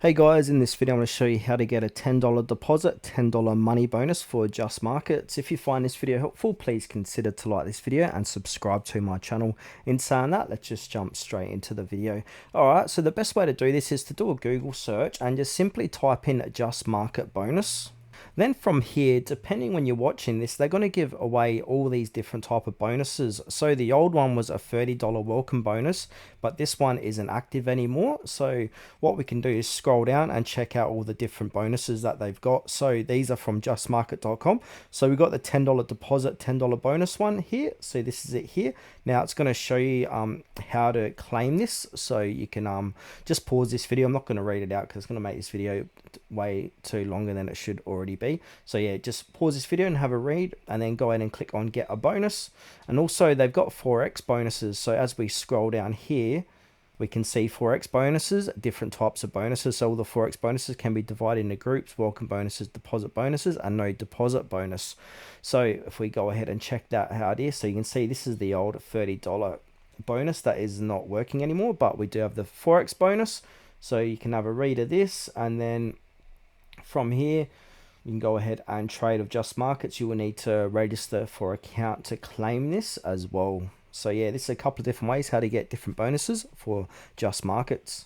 Hey guys, in this video I'm going to show you how to get a $10 deposit, $10 money bonus for JustMarkets. If you find this video helpful, please consider to like this video and subscribe to my channel. In saying that, let's just jump straight into the video. Alright, so the best way to do this is to do a Google search and just simply type in JustMarket bonus. Then from here, depending when you're watching this, they're going to give away all these different type of bonuses. So the old one was a $30 welcome bonus, but this one isn't active anymore. So what we can do is scroll down and check out all the different bonuses that they've got. So these are from justmarket.com. So we got the $10 deposit, $10 bonus one here. So this is it here. Now it's going to show you how to claim this. So you can just pause this video. I'm not going to read it out because it's going to make this video way too longer than it should already be. So yeah, just pause this video and have a read and then go ahead and click on get a bonus. And also they've got 4x bonuses. So as we scroll down here, we can see 4x bonuses, different types of bonuses. So all the 4x bonuses can be divided into groups: welcome bonuses, deposit bonuses, and no deposit bonus. So if we go ahead and check that out here, so you can see this is the old $30 bonus that is not working anymore, but we do have the 4x bonus. So you can have a read of this, and then from here you can go ahead and trade with JustMarkets. You will need to register for account to claim this as well. So yeah, this is a couple of different ways how to get different bonuses for JustMarkets.